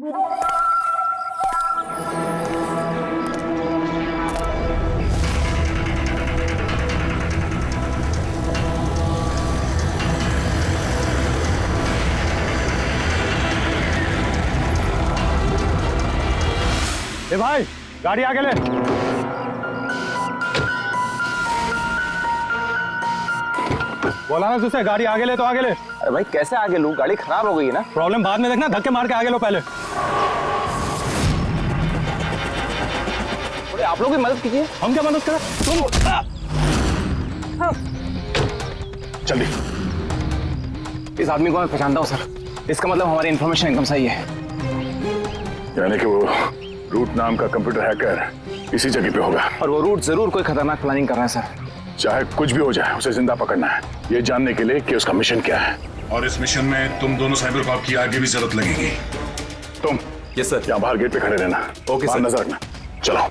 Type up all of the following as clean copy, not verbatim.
ए भाई, गाड़ी आगे ले। बोला ना तुझसे, गाड़ी आगे ले तो आगे ले। अरे भाई कैसे आगे लूं? गाड़ी खराब हो गई है ना। प्रॉब्लम बाद में देखना, धक्के मार के आगे लो पहले। थोड़ी आप लोग भी मदद कीजिए। हम क्या मदद करें? तुम जल्दी। इस आदमी को मैं पहचानता हूँ सर। इसका मतलब हमारी इन्फॉर्मेशन एकदम सही है। यानी कि वो रूट नाम का कंप्यूटर हैकर इसी जगह पे होगा। और वो रूट जरूर कोई खतरनाक प्लानिंग कर रहा है सर। चाहे कुछ भी हो जाए, उसे जिंदा पकड़ना है, ये जानने के लिए कि उसका मिशन क्या है। और इस मिशन में तुम दोनों साइबर कॉप की आगे भी जरूरत लगेगी। तुम यस सर। यहाँ बाहर गेट पे खड़े रहना। Okay sir. नजर रखना। चलो।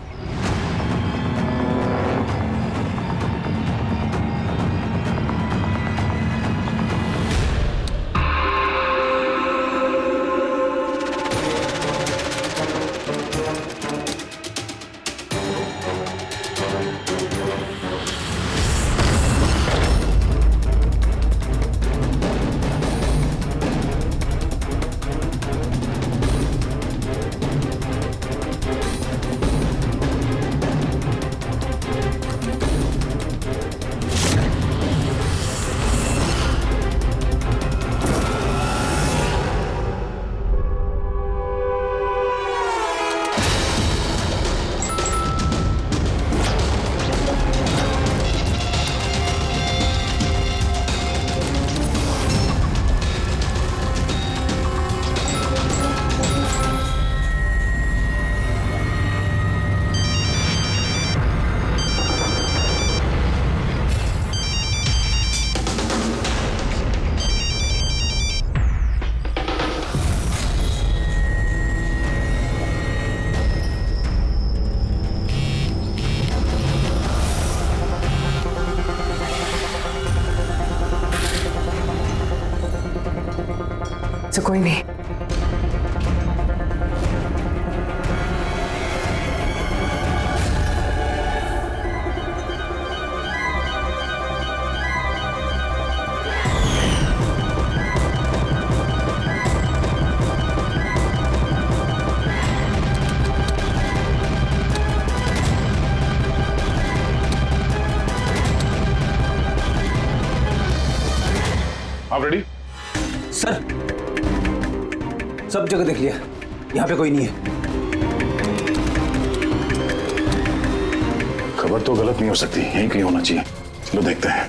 तो कोई नहीं। आप रेडी? सर सब जगह देख लिया, यहाँ पे कोई नहीं है। खबर तो गलत नहीं हो सकती, यहीं कहीं होना चाहिए। चलो देखते हैं।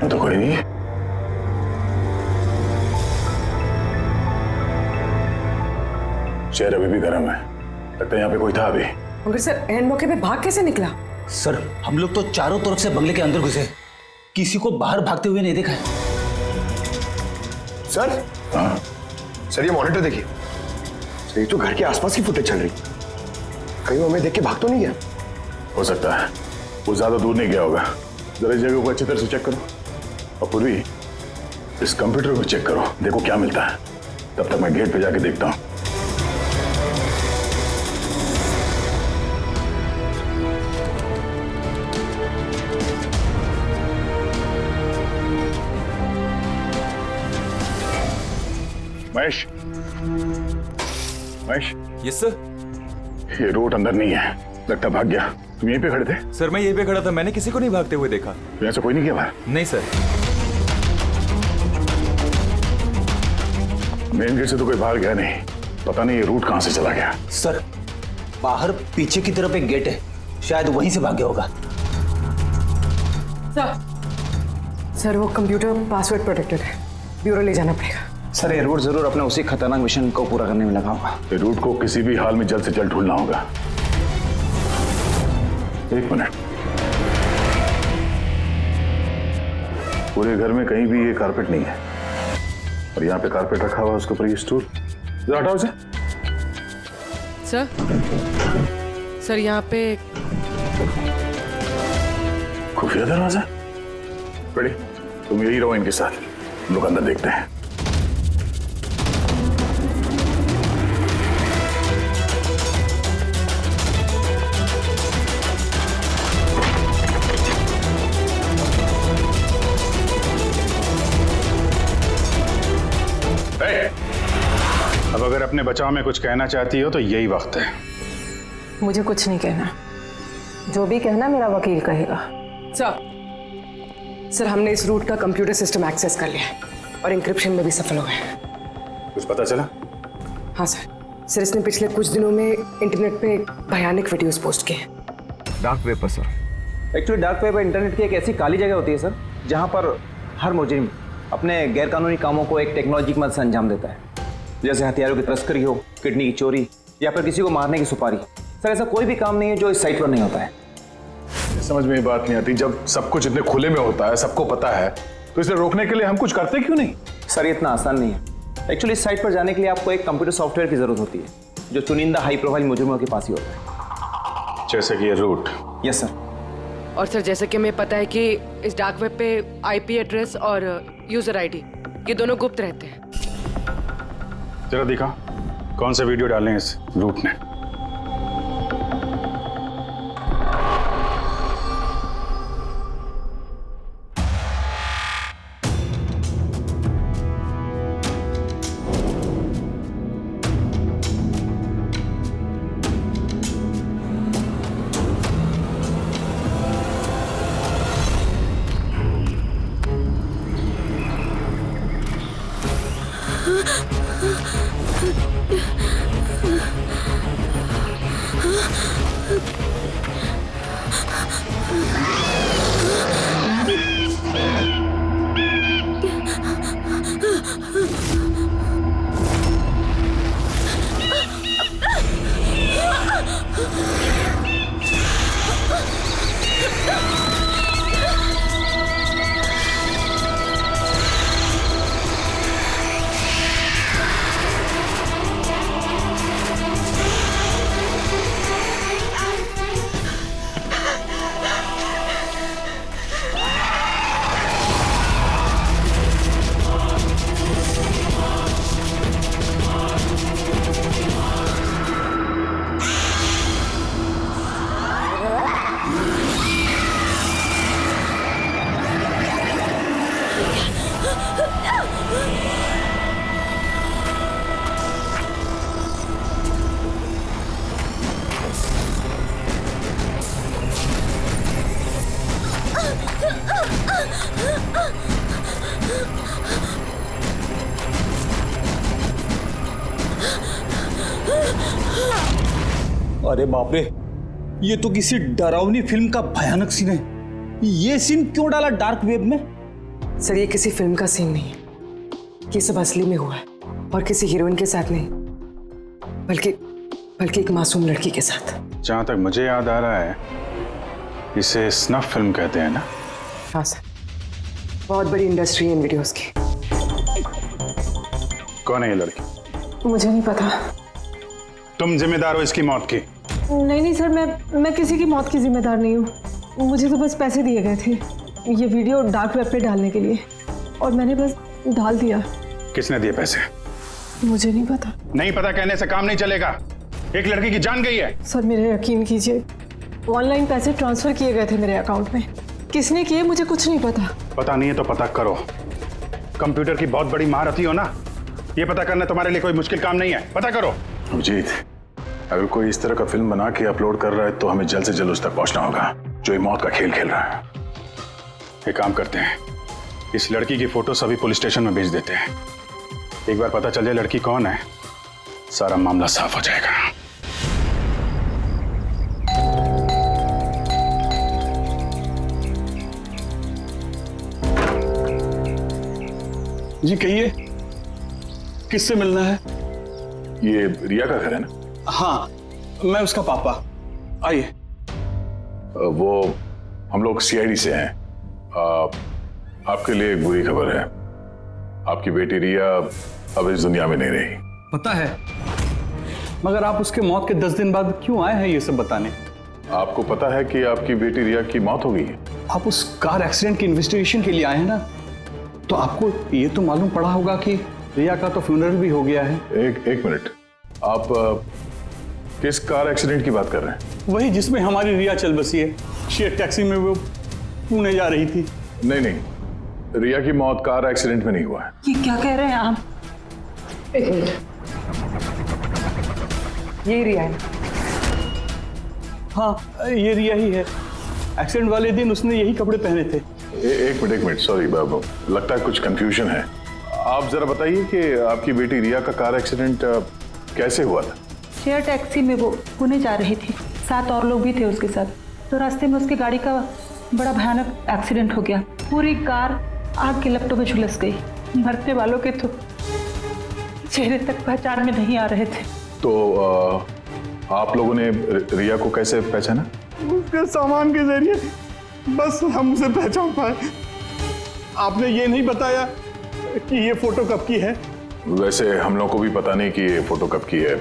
तो कोई नहीं। शहर अभी भी गर्म है, लगता है यहाँ पे कोई था अभी। मगर सर एंड मौके पे भाग कैसे निकला? सर हम लोग तो चारों तरफ से बंगले के अंदर घुसे, किसी को बाहर भागते हुए नहीं देखा है। सर हाँ? सर ये मॉनिटर देखिए। सर ये तो घर के आसपास की फुटेज चल रही, कहीं वो हमें देख के भाग तो नहीं गया? हो सकता है, वो ज्यादा दूर नहीं गया होगा। जरा जगह को अच्छी तरह से चेक करो, और पूर्वी इस कंप्यूटर को चेक करो, देखो क्या मिलता है। तब तक मैं गेट पे जाके देखता हूँ। महेश, महेश। Yes sir. ये रोड अंदर नहीं है, लगता भाग गया। तुम यहीं पे खड़े थे? सर मैं यहीं पे खड़ा था, मैंने किसी को नहीं भागते हुए देखा। तो ऐसा कोई नहीं किया बाहर? नहीं सर। मेन गेट से तो कोई बाहर गया नहीं, पता नहीं ये रूट कहां से चला गया। सर बाहर पीछे की तरफ एक गेट है, शायद वहीं से भाग गया होगा। सर वो कंप्यूटर पासवर्ड प्रोटेक्टेड है, ब्यूरो ले जाना पड़ेगा। सर ये रूट जरूर अपने उसी खतरनाक मिशन को पूरा करने में लगा होगा। ये रूट को किसी भी हाल में जल्द से जल्द ढूंढना होगा। एक मिनट। पूरे घर में कहीं भी ये कारपेट नहीं है, और यहाँ पे कारपेट रखा हुआ है, उसके ऊपर ये स्टूल। जरा हटाओ इसे। सर यहाँ पे खुफिया दरवाजा। बड़ी, तुम यही रहो इनके साथ, हम लोग अंदर देखते हैं। अब अगर अपने बचाव में कुछ कहना चाहती हो तो यही वक्त है। मुझे कुछ नहीं कहना, जो भी कहना मेरा वकील कहेगा। सर हमने इस रूट का कंप्यूटर सिस्टम एक्सेस कर लिया है और इंक्रिप्शन में भी सफल हो गए हैं। कुछ पता चला? हाँ सर इसने पिछले कुछ दिनों में इंटरनेट पे भयानक वीडियोस पोस्ट किए हैं। डार्क वेब पर sir. Actually dark web internet की एक ऐसी काली जगह होती है सर, जहाँ पर हर मुजरिम अपने गैरकानूनी कामों को एक टेक्नोलॉजी की मदद से अंजाम देता है, जैसे हथियारों की तस्करी हो, किडनी की चोरी, या फिर किसी को मारने की सुपारी। सर ऐसा कोई भी काम नहीं है जो इस साइट पर नहीं होता है। समझ में ये बात नहीं आती, जब सब कुछ इतने खुले में होता है, सबको पता है, तो इसे रोकने के लिए हम कुछ करते क्यों नहीं? सर ये इतना आसान नहीं है। एक्चुअली इस साइट पर जाने के लिए आपको एक कंप्यूटर सॉफ्टवेयर की जरूरत होती है, जो चुनिंदा हाई प्रोफाइल मुजरिमों के पास ही होता है। जैसे कि ये रूट। Yes sir. और सर जैसे कि हमें पता है कि इस डार्क वेब पे आईपी एड्रेस और यूजर आईडी ये दोनों गुप्त रहते हैं। जरा दिखा कौन से वीडियो डाले हैं इस रूट ने। अरे बाप रे, ये तो किसी डरावनी फिल्म का भयानक सीन है। ये सीन क्यों डाला डार्क वेब में? सर ये किसी फिल्म का सीन नहीं है, ये सब असली में हुआ है और किसी हीरोइन के साथ नहीं, बल्कि एक मासूम लड़की के साथ। जहां तक मुझे याद आ रहा है इसे स्नफ फिल्म कहते हैं ना? हाँ सर, बहुत बड़ी इंडस्ट्री है इन वीडियोस की। कौन है ये लड़की? मुझे नहीं पता। तुम जिम्मेदार हो इसकी मौत की? नहीं सर, मैं किसी की मौत की जिम्मेदार नहीं हूँ। मुझे तो बस पैसे दिए गए थे ये वीडियो डार्क वेब पे डालने के लिए, और मैंने बस डाल दिया। किसने दिए पैसे? मुझे नहीं पता। नहीं पता कहने से काम नहीं चलेगा। एक लड़की की जान गई है। सर मेरे यकीन कीजिए, ऑनलाइन पैसे ट्रांसफर किए गए थे मेरे अकाउंट में। किसने किए मुझे कुछ नहीं पता। पता नहीं है तो पता करो। कंप्यूटर की बहुत बड़ी महारथी हो ना, ये पता करना तुम्हारे लिए कोई मुश्किल काम नहीं है। पता करो। अभिजीत, अगर कोई इस तरह का फिल्म बना के अपलोड कर रहा है तो हमें जल्द से जल्द उस तक पहुंचना होगा जो ये मौत का खेल खेल रहा है। एक काम करते हैं, इस लड़की की फोटो सभी पुलिस स्टेशन में भेज देते हैं। एक बार पता चल जाए लड़की कौन है, सारा मामला साफ हो जाएगा। जी कहिए, किससे मिलना है? ये रिया का घर है ना? हाँ, मैं उसका पापा। आइए। वो हम लोग सीआईडी से हैं। आपके लिए एक बुरी खबर है। आपकी बेटी रिया अब इस दुनिया में नहीं रही। पता है, मगर आप उसके मौत के 10 दिन बाद क्यों आए हैं ये सब बताने? आपको पता है कि आपकी बेटी रिया की मौत हो गई है? आप उस कार एक्सीडेंट की इन्वेस्टिगेशन के लिए आए हैं ना, तो आपको ये तो मालूम पड़ा होगा कि रिया का तो फ्यूनरल भी हो गया है। एक मिनट, आप किस कार एक्सीडेंट की बात कर रहे हैं? वही जिसमें हमारी रिया चल बसी है। शेयर टैक्सी में वो पुणे जा रही थी। नहीं, रिया की मौत कार एक्सीडेंट में नहीं हुआ है। ये क्या कह रहे हैं आप? एक मिनट, ये रिया है। हाँ, ये रिया ही है। एक्सीडेंट वाले दिन उसने यही कपड़े पहने थे। एक मिनट, सॉरी बाबू, लगता है कुछ कंफ्यूजन है। आप जरा बताइए कि आपकी बेटी रिया का कार एक्सीडेंट कैसे हुआ था? शेयर टैक्सी में वो पुणे जा रही थी, 7 और लोग भी थे उसके साथ। तो रास्ते में उसकी गाड़ी का बड़ा भयानक एक्सीडेंट हो गया। पूरी कार आग के लपटों में झुलस गई। मरने वालों के तो चेहरे तक पहचान में नहीं आ रहे थे। तो आप लोगों ने रिया को कैसे पहचाना? उसके सामान के जरिए बस हम उसे पहचान पाए। आपने ये नहीं बताया कि ये फोटो कब की है? वैसे हम लोगों को भी पता नहीं कि ये फोटो कब की है,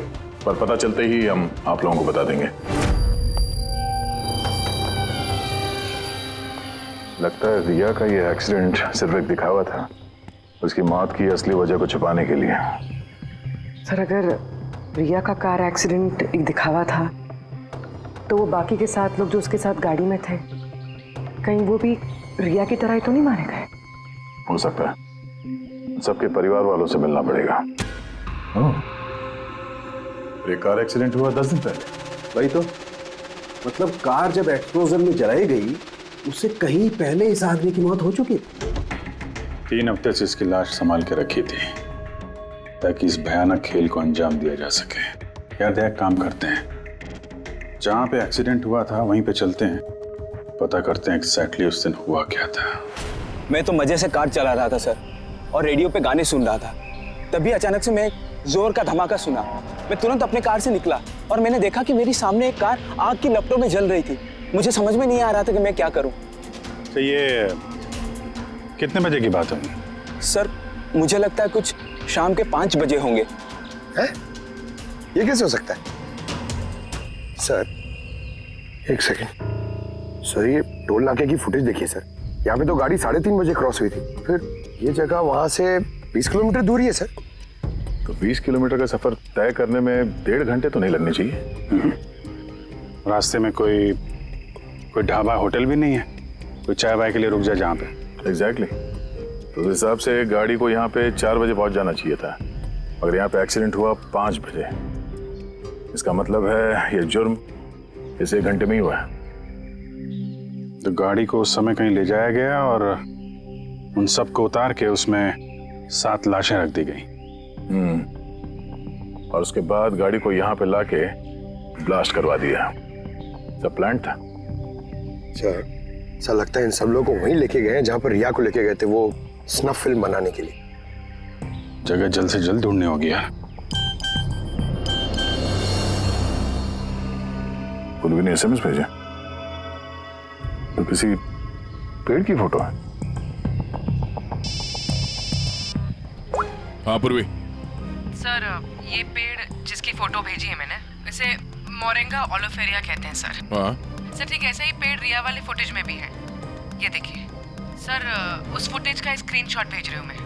पर पता चलते ही हम आप लोगों को बता देंगे। लगता है रिया का ये एक्सीडेंट सिर्फ एक दिखावा था, उसकी मौत की असली वजह को छुपाने के लिए। सर, अगर रिया का कार एक्सीडेंट एक दिखावा था तो वो बाकी के 7 लोग जो उसके साथ गाड़ी में थे, कहीं वो भी रिया की तरह ही तो नहीं मारे गए? हो सकता है। सबके परिवार वालों से मिलना पड़ेगा। ये कार एक्सीडेंट हुआ 10 दिन पहले। वही तो, मतलब कार जब एक्सप्लोजन में जलाई गई उससे कहीं पहले इस आदमी की मौत हो चुकी। 3 हफ्ते से इसकी लाश संभाल के रखी थी ताकि इस भयानक खेल को अंजाम दिया जा सके। यार एक काम करते हैं, जहां पे एक्सीडेंट हुआ था वहीं पे चलते हैं, पता करते हैं एग्जैक्टली उस दिन हुआ क्या था। मैं तो मजे से कार चला रहा था सर, और रेडियो पे गाने सुन रहा था। तभी अचानक से मैं जोर का धमाका सुना। मैं तुरंत अपने कार से निकला और मैंने देखा कि मेरी सामने एक कार आग की लपटों में जल रही थी। मुझे समझ में नहीं आ रहा था कि मैं क्या करूं। तो ये कितने बजे की बात होगी? सर, मुझे लगता है कुछ शाम के 5 बजे होंगे। है? ये कैसे हो सकता है? सर, एक सेकंड सर, ये टोल नाके की फुटेज देखिए सर। यहाँ पे तो गाड़ी 3:30 बजे क्रॉस हुई थी। फिर ये जगह वहां से 20 किलोमीटर दूर ही है सर। तो 20 किलोमीटर का सफर तय करने में 1.5 घंटे तो नहीं लगने चाहिए। रास्ते में कोई ढाबा होटल भी नहीं है, कोई चाय वाय के लिए रुक जाए जहाँ पे। एग्जैक्टली। तो उस हिसाब से गाड़ी को यहाँ पे 4 बजे पहुंच जाना चाहिए था, मगर यहाँ पे एक्सीडेंट हुआ 5 बजे। इसका मतलब है ये जुर्म इस 1 घंटे में ही हुआ है। तो गाड़ी को उस समय कहीं ले जाया गया और उन सबको उतार के उसमें 7 लाशें रख दी गई। और उसके बाद गाड़ी को यहाँ पे लाके ब्लास्ट करवा दिया। सब प्लान था। सर, ऐसा लगता है इन सब लोगों को वहीं लेके गए हैं जहां पर रिया को लेके गए थे, वो स्नफ फिल्म बनाने के लिए। जगह जल्द से जल्द ढूंढनी होगी यार। कुलवी ने SMS भेजा तो किसी पेड़ की फोटो है। हाँ पूर्वी। सर, ये पेड़ जिसकी फोटो भेजी है मैंने, इसे मोरिंगा ओलिफेरिया कहते हैं सर। हाँ सर, ठीक ऐसा ही पेड़ रिया वाले फुटेज में भी है। ये देखिए सर, उस फुटेज का स्क्रीनशॉट भेज रही हूँ मैं।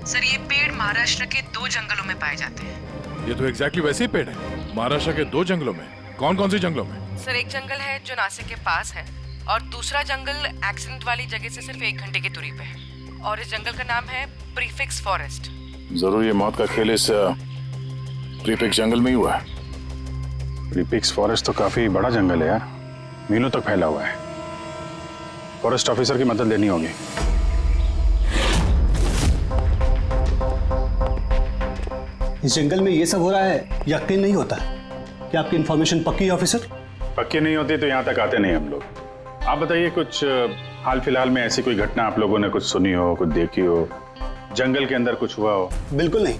सर, ये पेड़ महाराष्ट्र के 2 जंगलों में पाए जाते हैं। ये तो एग्जैक्टली वैसे ही पेड़ है। महाराष्ट्र के 2 जंगलों में? कौन कौन से जंगलों में? सर, एक जंगल है जो नासिक के पास है और दूसरा जंगल एक्सीडेंट वाली जगह से सिर्फ 1 घंटे की दूरी पे है, और इस जंगल का नाम है प्रीफिक्स फॉरेस्ट। जरूर ये मौत का खेल इस प्रीफिक्स जंगल में ही हुआ है। प्रीफिक्स फॉरेस्ट तो काफी बड़ा जंगल है यार, मीलों तक फैला हुआ है। फॉरेस्ट ऑफिसर की मदद लेनी होगी। इस जंगल में ये सब हो रहा है, यकीन नहीं होता। क्या आपकी इंफॉर्मेशन पक्की है ऑफिसर? पक्की नहीं होती तो यहाँ तक आते नहीं हम लोग। आप बताइए, कुछ हाल फिलहाल में ऐसी कोई घटना आप लोगों ने कुछ सुनी हो, कुछ देखी हो, जंगल के अंदर कुछ हुआ हो? बिल्कुल नहीं,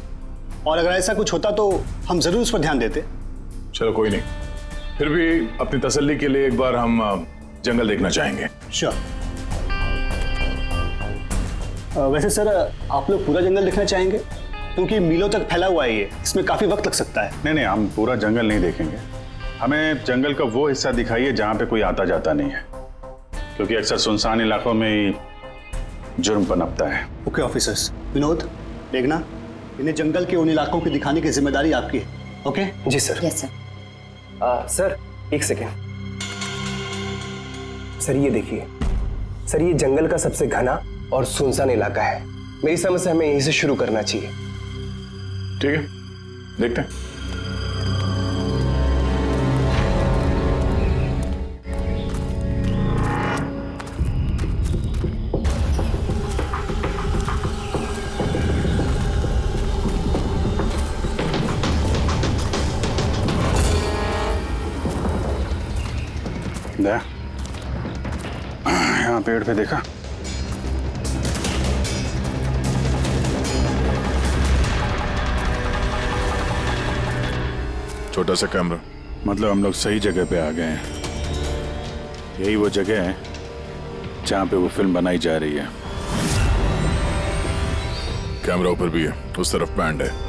और अगर ऐसा कुछ होता तो हम जरूर उस पर ध्यान देते। चलो कोई नहीं, फिर भी अपनी तसल्ली के लिए एक बार हम जंगल देखना चाहेंगे। श्योर। वैसे सर आप लोग पूरा जंगल देखना चाहेंगे क्योंकि मीलों तक फैला हुआ है ये, इसमें काफी वक्त लग सकता है। नहीं, हम पूरा जंगल नहीं देखेंगे। हमें जंगल का वो हिस्सा दिखाइए जहाँ पे कोई आता जाता नहीं है, क्योंकि अक्सर सुनसान इलाकों में ही जुर्म पनपता है। Okay officers. विनोद, मेघना, इन्हें जंगल के उन इलाकों की दिखाने की जिम्मेदारी आपकी है। ओके? जी सर। Yes sir. सर एक सेकेंड सर, ये देखिए सर, ये जंगल का सबसे घना और सुनसान इलाका है। मेरी समझ से हमें यहीं से शुरू करना चाहिए। ठीक है, देखते हैं। यहाँ पेड़ पे देखा? छोटा सा कैमरा। मतलब हम लोग सही जगह पे आ गए हैं। यही वो जगह है जहाँ पे वो फिल्म बनाई जा रही है। कैमरा ऊपर भी है, उस तरफ बैंड है।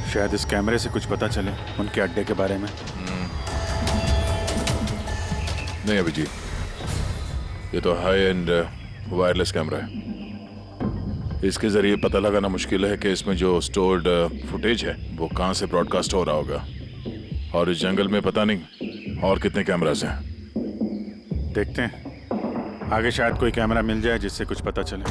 शायद इस कैमरे से कुछ पता चले उनके अड्डे के बारे में। नहीं अभिजीत, ये तो हाई एंड वायरलेस कैमरा है। इसके जरिए पता लगाना मुश्किल है कि इसमें जो स्टोर्ड फुटेज है वो कहाँ से ब्रॉडकास्ट हो रहा होगा, और इस जंगल में पता नहीं और कितने कैमरास हैं। देखते हैं, आगे शायद कोई कैमरा मिल जाए जिससे कुछ पता चले।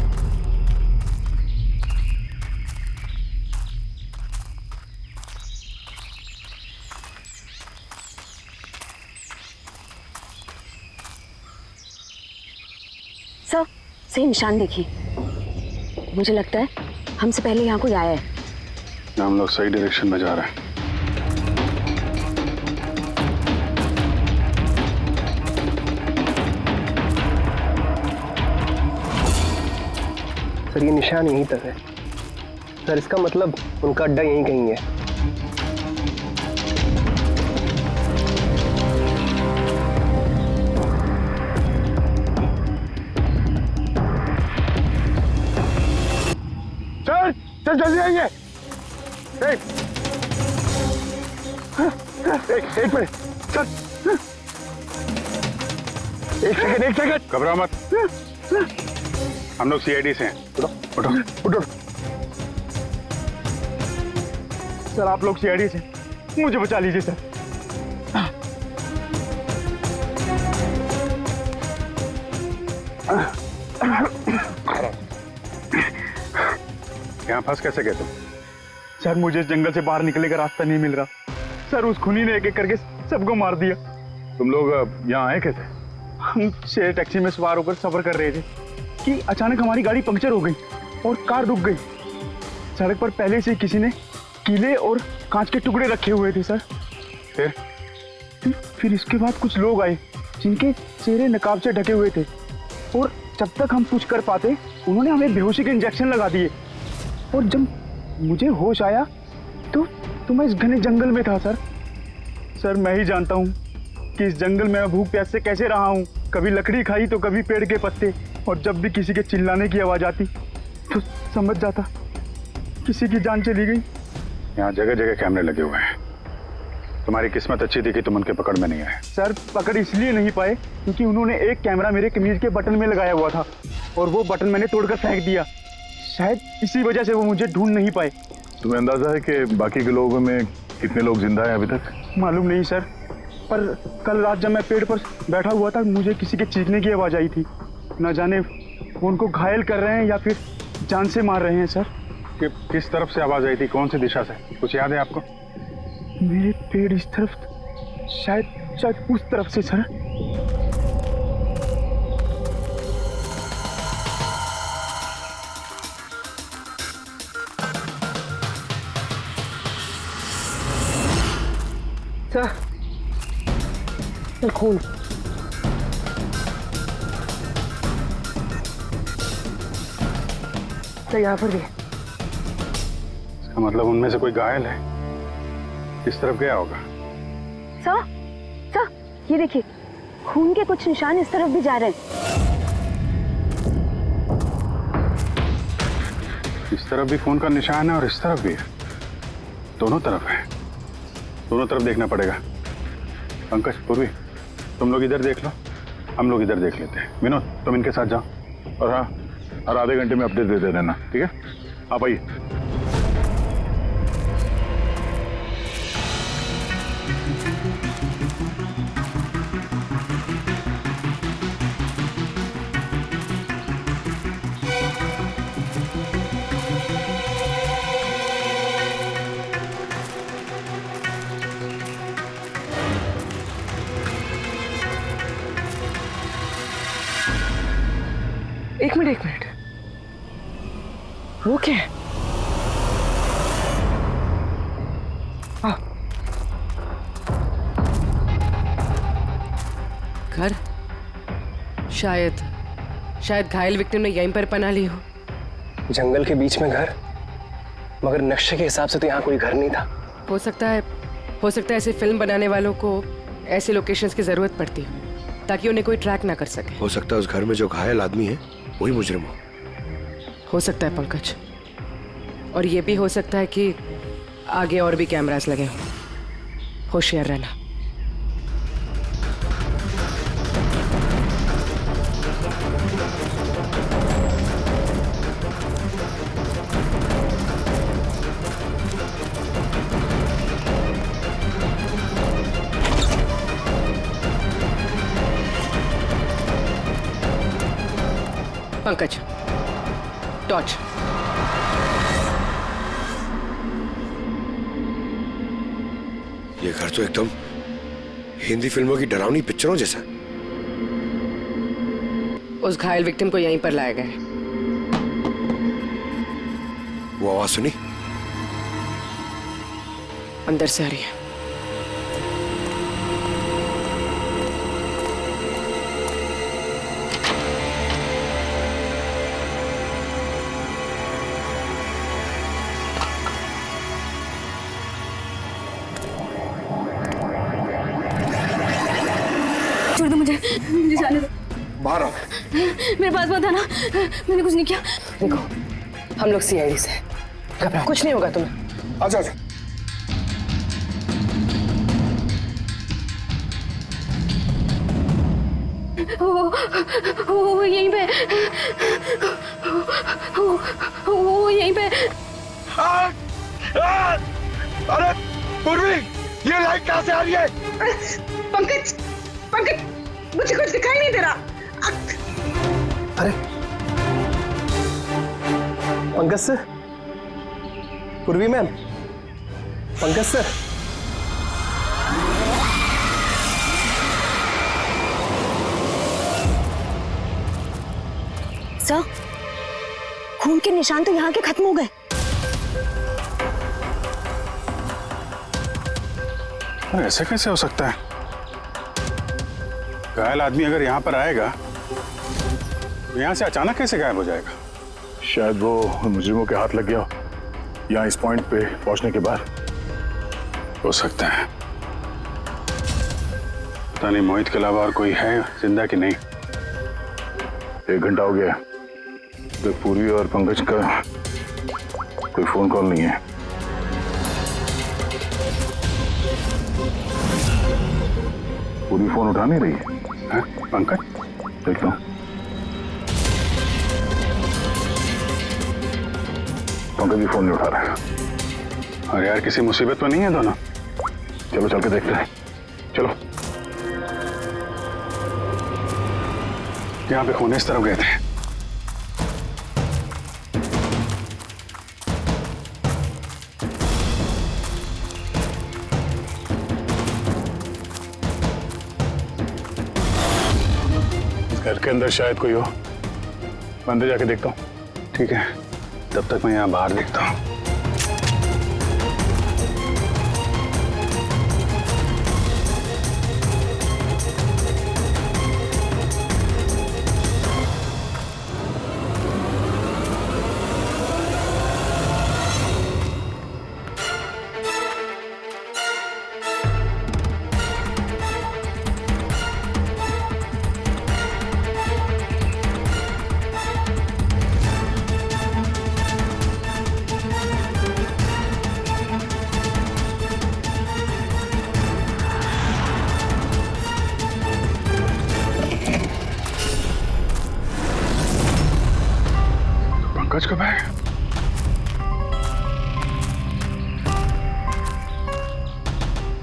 सर, सही निशान देखिए। मुझे लगता है हमसे पहले यहाँ कोई आया है। हम लोग सही डायरेक्शन में जा रहे हैं। सर, ये निशान यहीं तक है। सर, इसका मतलब उनका अड्डा यहीं कहीं है। सर जल्दी आइए। एक मिनट सर, एक सेकंड। घबराओ मत, हम लोग सीआईडी से हैं। उठो उठो। सर आप लोग सीआईडी से, मुझे बचा लीजिए सर। यहाँ फंस कैसे गए तुम? सर मुझे इस जंगल से बाहर निकलने का रास्ता नहीं मिल रहा। सर उस खूनी ने एक एक करके सबको मार दिया। तुम लोग यहाँ आए कैसे? हम शेयर टैक्सी में सवार होकर सफर कर रहे थे कि अचानक हमारी गाड़ी पंक्चर हो गई और कार रुक गई। सड़क पर पहले से किसी ने कीले और कांच के टुकड़े रखे हुए थे सर। फिर इसके बाद कुछ लोग आए जिनके चेहरे नकाब से ढके हुए थे, और जब तक हम कुछ कर पाते उन्होंने हमें बेहोशी के इंजेक्शन लगा दिए। और जब मुझे होश आया तो मैं इस घने जंगल में था सर। सर मैं ही जानता हूँ कि इस जंगल में मैं भूख प्यास से कैसे रहा हूँ। कभी लकड़ी खाई तो कभी पेड़ के पत्ते, और जब भी किसी के चिल्लाने की आवाज़ आती तो समझ जाता किसी की जान चली गई। यहाँ जगह जगह कैमरे लगे हुए हैं। तुम्हारी किस्मत अच्छी थी कि तुम उनके पकड़ में नहीं आए। सर पकड़ इसलिए नहीं पाए क्योंकि उन्होंने एक कैमरा मेरे कमीज के बटन में लगाया हुआ था, और वो बटन मैंने तोड़कर फेंक दिया। शायद इसी वजह से वो मुझे ढूंढ नहीं पाए। तुम्हें अंदाजा है कि बाकी के लोगों में कितने लोग जिंदा हैं अभी तक? मालूम नहीं सर, पर कल रात जब मैं पेड़ पर बैठा हुआ था मुझे किसी के चीखने की आवाज़ आई थी। न जाने वो उनको घायल कर रहे हैं या फिर जान से मार रहे हैं सर। कि किस तरफ से आवाज़ आई थी, कौन सी दिशा से, कुछ याद है आपको? मेरे पेड़ इस तरफ, शायद उस तरफ से सर। सर खून। सर यहाँ पर भी। इसका मतलब उनमें से कोई घायल है। किस तरफ गया होगा? सर ये देखिए, खून के कुछ निशान इस तरफ भी जा रहे हैं। इस तरफ भी खून का निशान है और इस तरफ भी है। दोनों तरफ है। दोनों तरफ देखना पड़ेगा। पंकज, पूर्वी, तुम लोग इधर देख लो, हम लोग इधर देख लेते हैं। विनोद, तुम इनके साथ जाओ। और हाँ, हर आधे घंटे में अपडेट देते रहना, ठीक है? आप आइए। एक मिनट, वो क्या है? घर, शायद घायल विक्टिम ने यहीं पर पनाह ली हो। जंगल के बीच में घर, मगर नक्शे के हिसाब से तो यहाँ कोई घर नहीं था। हो सकता है ऐसे फिल्म बनाने वालों को ऐसे लोकेशंस की जरूरत पड़ती है ताकि उन्हें कोई ट्रैक ना कर सके। हो सकता है उस घर में जो घायल आदमी है वही मुजरिम हो सकता है पंकज, और ये भी हो सकता है कि आगे और भी कैमरास लगे हों। होशियार रहना। पंकज, टॉर्च। ये घर तो एकदम हिंदी फिल्मों की डरावनी पिक्चरों जैसा। उस घायल विक्टिम को यहीं पर लाया गया है। वो आवाज सुनी? अंदर से आ रही है। छोड़ दो मुझे जाने दो। बाहर आओ। मेरे पास मत आना, मैंने कुछ नहीं किया। देखो, हम लोग सीआईडी से, घबराओ, कुछ नहीं होगा तुम्हें। अच्छा अच्छा। वो यहीं पे, वो यहीं पे। अरे पूर्वी, ये लाइट कहाँ से आ रही है? पंकज, मुझे कुछ दिखाई नहीं दे रहा। अरे पंकज सर, पूर्वी मैम, पंकज सर। सर, खून के निशान तो यहाँ के खत्म हो गए। ऐसे कैसे हो सकता है? घायल आदमी अगर यहाँ पर आएगा तो यहाँ से अचानक कैसे गायब हो जाएगा? शायद वो मुजरिमों के हाथ लग गया हो यहाँ इस पॉइंट पे पहुंचने के बाद। हो सकता है। पता नहीं मोहित के अलावा और कोई है जिंदा कि नहीं। 1 घंटा हो गया तो पूर्वी और पंकज का कोई फोन कॉल नहीं है। पूरी फोन उठा नहीं रही है। पंकज, देखता हूँ। पंकज भी फोन नहीं उठा रहा है। और यार, किसी मुसीबत में नहीं है दोनों? चलो चल के देखते हैं। चलो। यहाँ पे खून इस तरफ गए थे। घर के अंदर शायद कोई हो। मैं अंदर जाके देखता हूँ। ठीक है, तब तक मैं यहाँ बाहर देखता हूँ।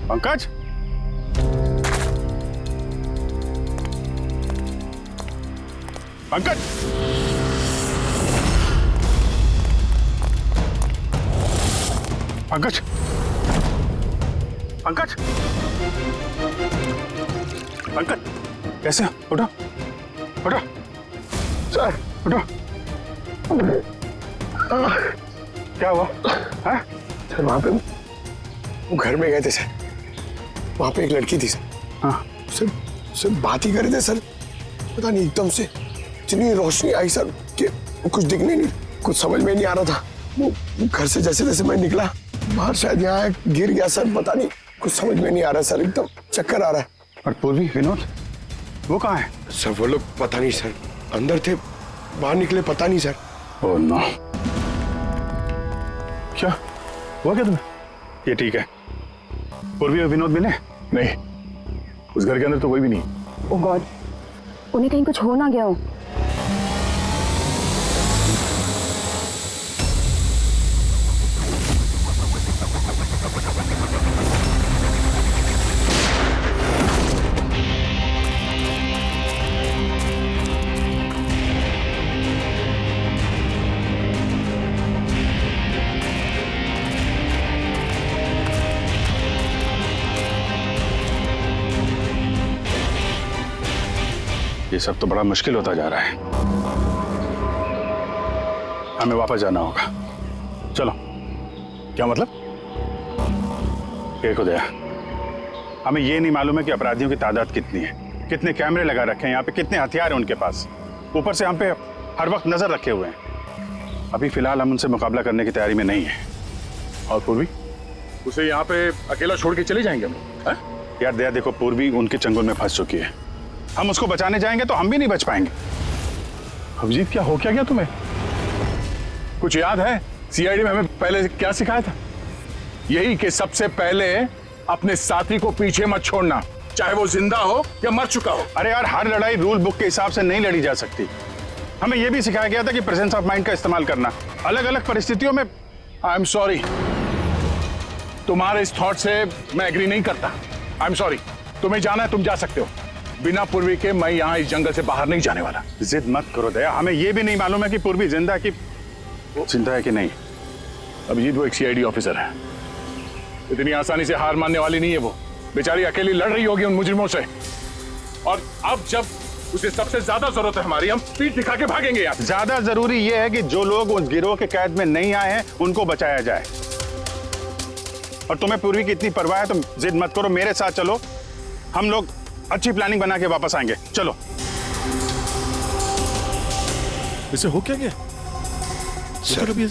पंकज, पंकज, पंकज, पंकज, पंकज, कैसे? उठो, उठो, सर उठो। क्या हुआ? हाँ? सर वहां पे वो घर में गए थे सर, वहां पे एक लड़की थी सर। हाँ। सर बात ही कर रहे थे सर, पता नहीं एकदम से इतनी रोशनी आई सर कि कुछ दिखने नहीं, कुछ समझ में नहीं आ रहा था। वो घर से जैसे जैसे मैं निकला बाहर, शायद यहाँ गिर गया सर, पता नहीं, कुछ समझ में नहीं आ रहा सर, एकदम चक्कर आ रहा है। और पूर्वी, विनोद, वो कहाँ है? सर वो लोग पता नहीं सर, अंदर थे, बाहर निकले पता नहीं सर। Oh no. क्या हुआ क्या तुम्हें? ये ठीक है। पूर्वी और विनोद मिले? नहीं, उस घर के अंदर तो कोई भी नहीं। ओह गॉड, उन्हें कहीं कुछ हो ना गया हो। ये सब तो बड़ा मुश्किल होता जा रहा है। हमें वापस जाना होगा। चलो। क्या मतलब? देखो दया, हमें ये नहीं मालूम है कि अपराधियों की तादाद कितनी है, कितने कैमरे लगा रखे हैं यहाँ पे, कितने हथियार हैं उनके पास, ऊपर से हम पे हर वक्त नजर रखे हुए हैं। अभी फिलहाल हम उनसे मुकाबला करने की तैयारी में नहीं है। और पूर्वी, उसे यहाँ पे अकेला छोड़ के चले जाएंगे हम? यार दया देखो, पूर्वी उनके चंगुल में फंस चुकी है। हम उसको बचाने जाएंगे तो हम भी नहीं बच पाएंगे। अभिजीत, क्या हो क्या गया तुम्हें? कुछ याद है सीआईडी में हमें पहले क्या सिखाया था? यही कि सबसे पहले अपने साथी को पीछे मत छोड़ना, चाहे वो जिंदा हो या मर चुका हो। अरे यार, हर लड़ाई रूल बुक के हिसाब से नहीं लड़ी जा सकती। हमें यह भी सिखाया गया था कि प्रेजेंस ऑफ माइंड का इस्तेमाल करना अलग अलग परिस्थितियों में। आई एम सॉरी, तुम्हारे इस थॉट से मैं एग्री नहीं करता। आई एम सॉरी, तुम्हें जाना है तुम जा सकते हो, बिना पूर्वी के मैं यहाँ इस जंगल से बाहर नहीं जाने वाला। जिद मत करो दया, हमें यह भी नहीं मालूम है कि पूर्वी जिंदा है कि नहीं। अभिजीत, वो एक सीआईडी ऑफिसर है, इतनी आसानी से हार मानने वाली नहीं है। वो बेचारी अकेली लड़ रही होगी उन मुजरिमों से, और अब जब उसे सबसे ज्यादा जरूरत है हमारी, हम पीठ दिखा के भागेंगे यार। ज्यादा जरूरी यह है कि जो लोग उस गिरोह के कैद में नहीं आए हैं उनको बचाया जाए। और तुम्हें पूर्वी की इतनी परवाह है, तुम जिद मत करो, मेरे साथ चलो, हम लोग अच्छी प्लानिंग बना के वापस आएंगे। चलो। इसे हो क्या गया सर? अभी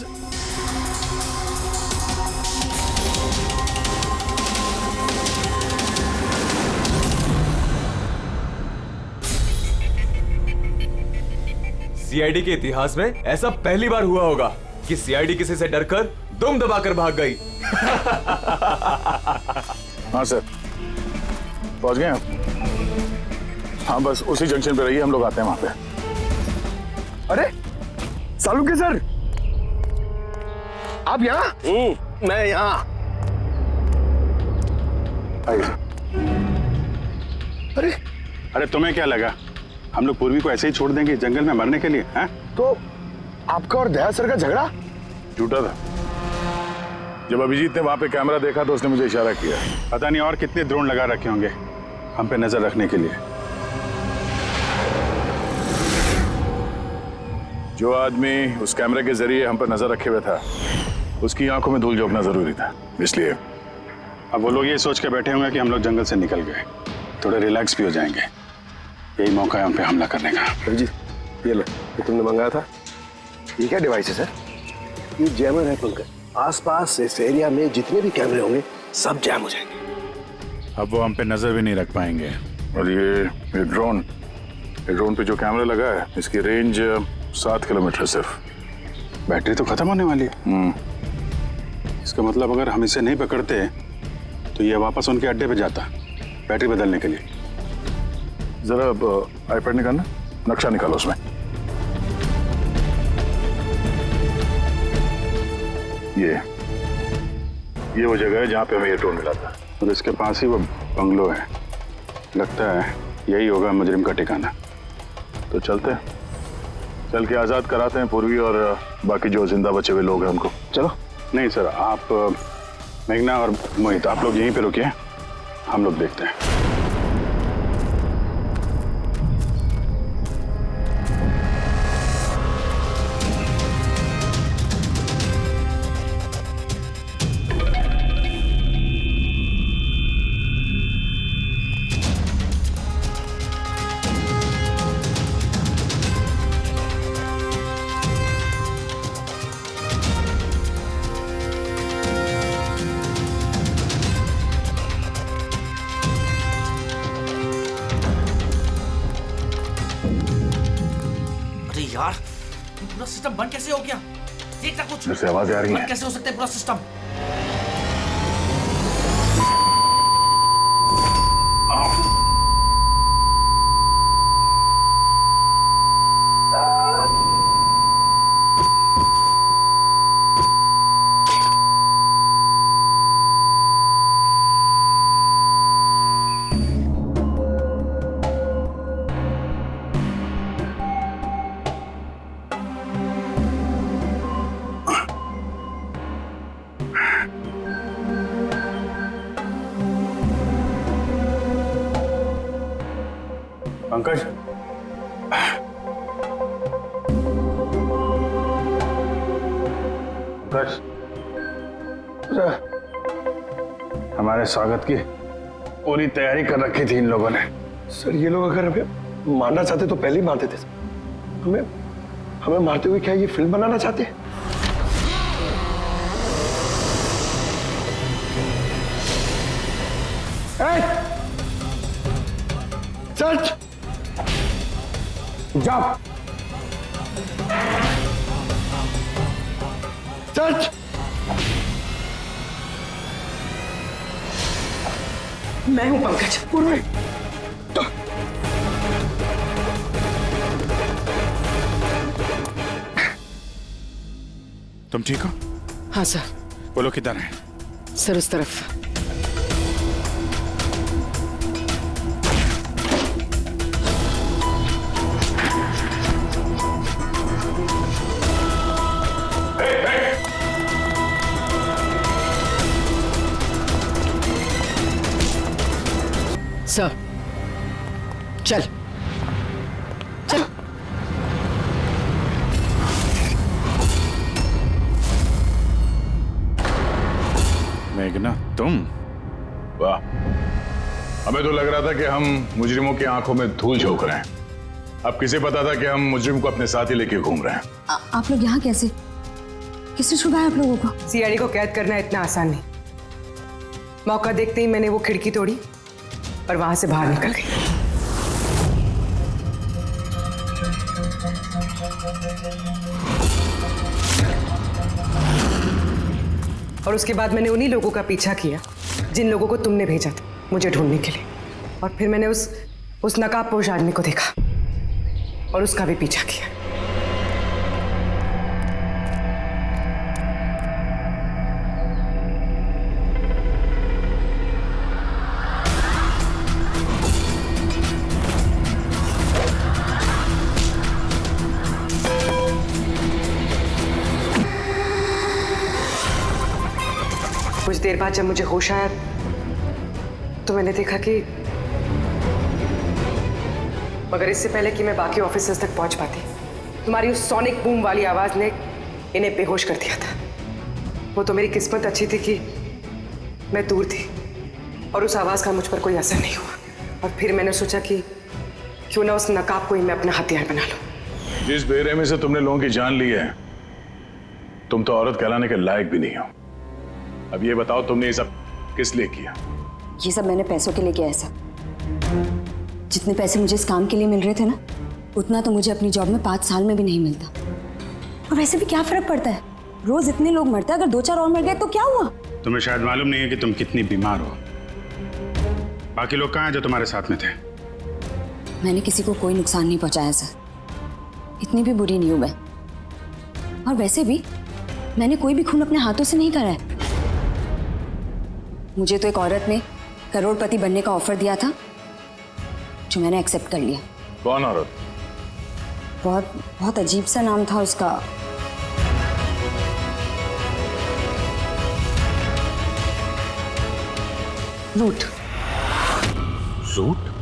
सीआईडी के इतिहास में ऐसा पहली बार हुआ होगा कि सीआईडी किसी से डरकर दुम दबाकर भाग गई। हाँ सर, पहुंच गए आप? हाँ, बस उसी जंक्शन पे रहिए, हम लोग आते हैं वहां पे। अरे सालुके सर, आप यहाँ? मैं यहाँ। अरे तुम्हें क्या लगा हम लोग पूर्वी को ऐसे ही छोड़ देंगे जंगल में मरने के लिए? हैं? तो आपका और दया सर का झगड़ा झूठा था। जब अभिजीत ने वहां पे कैमरा देखा तो उसने मुझे इशारा किया। पता नहीं और कितने ड्रोन लगा रखे होंगे हम पे नजर रखने के लिए। जो आदमी उस कैमरे के जरिए हम पर नजर रखे हुए था, उसकी आंखों में धूल झोंकना जरूरी था, इसलिए। अब वो लोग ये सोच के बैठे होंगे कि हम लोग जंगल से निकल गए, थोड़े रिलैक्स भी हो जाएंगे। यही मौका है उन पे हमला करने का। अभिजीत, ये लो, ये तुमने मंगाया था। ये क्या डिवाइस है सर? ये जैमर है पंकज, आसपास इस एरिया में जितने भी कैमरे होंगे सब जैम हो जाएंगे। अब वो हम पे नजर भी नहीं रख पाएंगे। और ये ड्रोन पे जो कैमरा लगा है, इसकी रेंज 7 किलोमीटर सिर्फ। बैटरी तो खत्म होने वाली है। इसका मतलब अगर हम इसे नहीं पकड़ते तो ये वापस उनके अड्डे पे जाता बैटरी बदलने के लिए। जरा आईपैड निकालना, नक्शा निकालो उसमें। ये वो जगह है जहां पे हमें ये ड्रोन मिला था। और इसके पास ही वो बंगलो है। लगता है यही होगा मुजरिम का ठिकाना। तो चलते हैं, चल के आज़ाद कराते हैं पूर्वी और बाकी जो जिंदा बचे हुए लोग हैं उनको। चलो। नहीं सर, आप मेघना और मोहित आप लोग यहीं पे रुकिए, हम लोग देखते हैं। यार पूरा सिस्टम बंद कैसे हो गया? देखना कुछ इधर से आवाजें आ रही हैं। बंद कैसे हो सकता है पूरा सिस्टम? पंकज, पंकज, हमारे स्वागत की पूरी तैयारी कर रखी थी इन लोगों ने। सर ये लोग अगर हमें मारना चाहते तो पहले ही मार देते। हमें हमें मारते हुए क्या ये फिल्म बनाना चाहते हैं? सर्च जाओ, सर्च। मैं हूं पंकज। पूर्वी, तुम ठीक हो? हाँ सर। वो लोग किधर हैं? सर उस तरफ। सर चल चल। मेघना तुम? वाह, हमें तो लग रहा था कि हम मुजरिमों की आंखों में धूल झोंक रहे हैं। अब किसे पता था कि हम मुजरिम को अपने साथ ही लेके घूम रहे हैं। आप लोग यहाँ कैसे? किसने छुड़ाया आप लोगों को? सीआईडी को कैद करना इतना आसान नहीं। मौका देखते ही मैंने वो खिड़की तोड़ी और वहां से बाहर निकल गई। और उसके बाद मैंने उन्हीं लोगों का पीछा किया जिन लोगों को तुमने भेजा था मुझे ढूंढने के लिए। और फिर मैंने उस नकाबपोश आदमी को देखा और उसका भी पीछा किया। कुछ देर बाद जब मुझे होश आया तो मैंने देखा कि मगर इससे पहले कि मैं बाकी ऑफिसर्स तक पहुंच पाती, तुम्हारी उस सोनिक बूम वाली आवाज ने इन्हें बेहोश कर दिया था। वो तो मेरी किस्मत अच्छी थी कि मैं दूर थी और उस आवाज का मुझ पर कोई असर नहीं हुआ। और फिर मैंने सोचा कि क्यों ना उस नकाब को ही मैं अपना हथियार बना लूं। जिस बेरहमी से तुमने लोगों की जान ली है, तुम तो औरत कहलाने के लायक भी नहीं हो। अब ये बताओ, तुमने ये सब किस लिए किया? ये सब मैंने पैसों के लिए किया है सर। जितने पैसे मुझे इस काम के लिए मिल रहे थे ना, उतना तो मुझे अपनी जॉब में 5 साल में भी नहीं मिलता। और वैसे भी क्या फर्क पड़ता है, रोज इतने लोग मरते हैं, अगर 2-4 और मर गए तो क्या हुआ? तुम्हें शायद मालूम नहीं है कि तुम कितनी बीमार हो। बाकी लोग कहाँ हैं जो तुम्हारे साथ में थे? मैंने किसी को कोई नुकसान नहीं पहुंचाया सर, इतनी भी बुरी नहीं हूं मैं। और वैसे भी मैंने कोई भी खून अपने हाथों से नहीं करा है। मुझे तो एक औरत ने करोड़पति बनने का ऑफर दिया था जो मैंने एक्सेप्ट कर लिया। कौन औरत? बहुत बहुत अजीब सा नाम था उसका। रूट। रूट?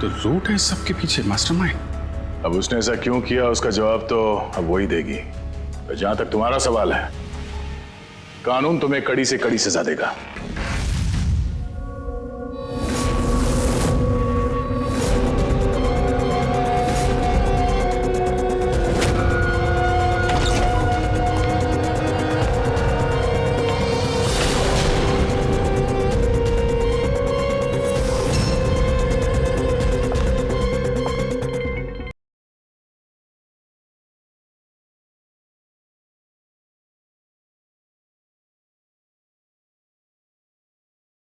तो रूट है सबके पीछे मास्टरमाइंड। अब उसने ऐसा क्यों किया उसका जवाब तो अब वही देगी। तो जहां तक तुम्हारा सवाल है, कानून तुम्हें कड़ी से कड़ी सजा देगा।